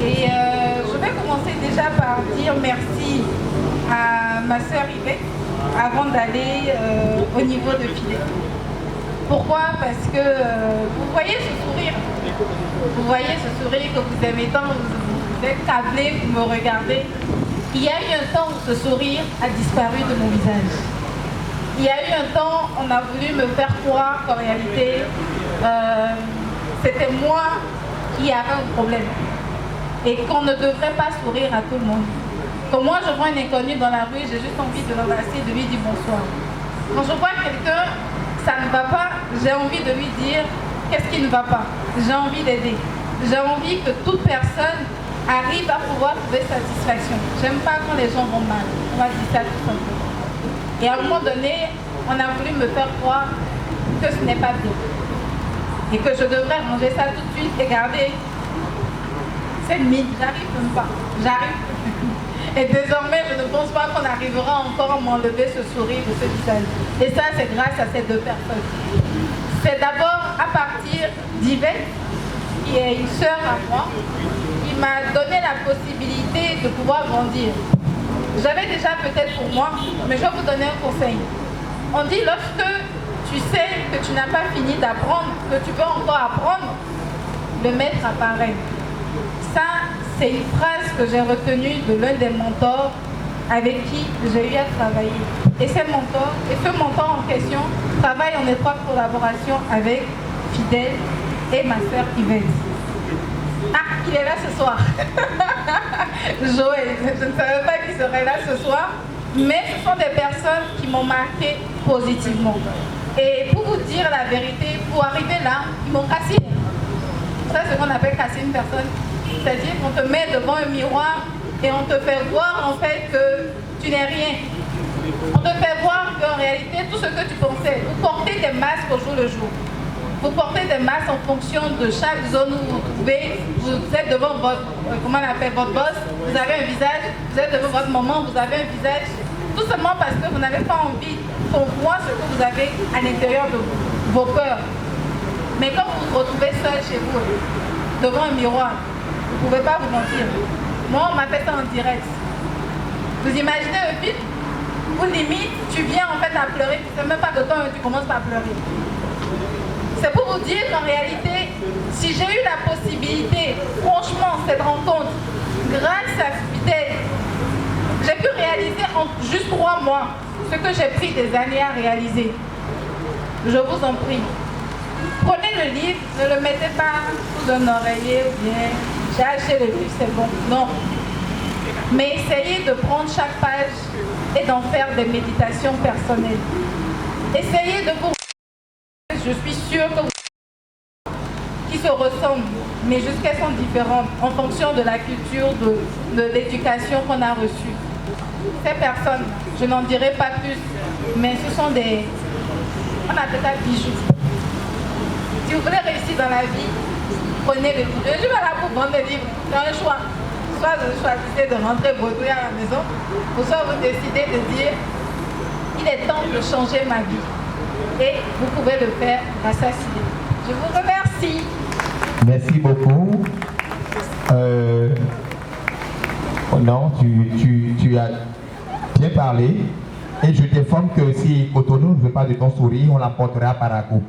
Et je vais commencer déjà par dire merci à ma sœur Yvette avant d'aller au niveau de Fidèle. Pourquoi? Parce que vous voyez ce sourire. Vous voyez ce sourire que vous aimez tant, vous êtes câblé, vous me regardez. Il y a eu un temps où ce sourire a disparu de mon visage. Il y a eu un temps, on a voulu me faire croire qu'en réalité, c'était moi qui avais un problème. Et qu'on ne devrait pas sourire à tout le monde. Quand moi je vois un inconnu dans la rue, j'ai juste envie de l'embrasser, de lui dire bonsoir. Quand je vois quelqu'un, ça ne va pas, j'ai envie de lui dire qu'est-ce qui ne va pas. J'ai envie d'aider. J'ai envie que toute personne arrive à pouvoir trouver satisfaction. J'aime pas quand les gens vont mal. On va dire ça tout simplement. Et à un moment donné, on a voulu me faire croire que ce n'est pas bien. Et que je devrais ranger ça tout de suite et garder cette mine. J'arrive même pas. J'arrive. Et désormais, je ne pense pas qu'on arrivera encore à m'enlever ce sourire de ce visage. Et ça, c'est grâce à ces deux personnes. C'est d'abord à partir d'Yvette, qui est une sœur à moi, qui m'a donné la possibilité de pouvoir grandir. J'avais déjà peut-être pour moi, mais je vais vous donner un conseil. On dit lorsque tu sais que tu n'as pas fini d'apprendre, que tu peux encore apprendre, le maître apparaît. Ça, c'est une phrase que j'ai retenue de l'un des mentors avec qui j'ai eu à travailler. Et ce mentor en question travaille en étroite collaboration avec Fidèle et ma sœur Yvette. Ah, il est là ce soir. Joël, je ne savais pas qu'il serait là ce soir, mais ce sont des personnes qui m'ont marqué positivement. Et pour vous dire la vérité, pour arriver là, ils m'ont cassé. Ça, c'est ce qu'on appelle casser une personne. C'est-à-dire qu'on te met devant un miroir et on te fait voir en fait que tu n'es rien. On te fait voir qu'en réalité, tout ce que tu pensais, vous portez des masques au jour le jour. Vous portez des masques en fonction de chaque zone où vous vous trouvez. Vous êtes devant votre, comment on appelle, votre boss, vous avez un visage. Vous êtes devant votre maman, vous avez un visage. Tout simplement parce que vous n'avez pas envie qu'on voit ce que vous avez à l'intérieur de vous, vos peurs. Mais quand vous vous retrouvez seul chez vous, devant un miroir, vous ne pouvez pas vous mentir. Moi, on m'a fait ça en direct. Vous imaginez un film où limite, tu viens en fait à pleurer, tu ne sais même pas de temps tu commences par pleurer. C'est pour vous dire qu'en réalité, si j'ai eu la possibilité, franchement, cette rencontre, grâce à Fidèle, j'ai pu réaliser en juste 3 mois ce que j'ai pris des années à réaliser. Je vous en prie. Prenez le livre, ne le mettez pas sous un oreiller ou bien j'ai acheté le livre, c'est bon. Non. Mais essayez de prendre chaque page et d'en faire des méditations personnelles. Essayez de vous... Je suis sûre que vous... qui se ressemblent, mais juste qu'elles sont différentes en fonction de la culture, de l'éducation qu'on a reçue. Ces personnes, je n'en dirai pas plus, mais ce sont des... On appelle ça bijoux. Si vous voulez réussir dans la vie, prenez le livre. Je vais là pour vendre des livres. C'est un choix. Soit vous choisissez de rentrer bredouiller à la maison, ou soit vous décidez de dire il est temps de changer ma vie. Et vous pouvez le faire grâce à Fidèle. Je vous remercie. Merci beaucoup. Non, tu as bien parlé. Et je t'informe que si Cotonou ne veut pas de ton sourire, on l'apportera par à coup.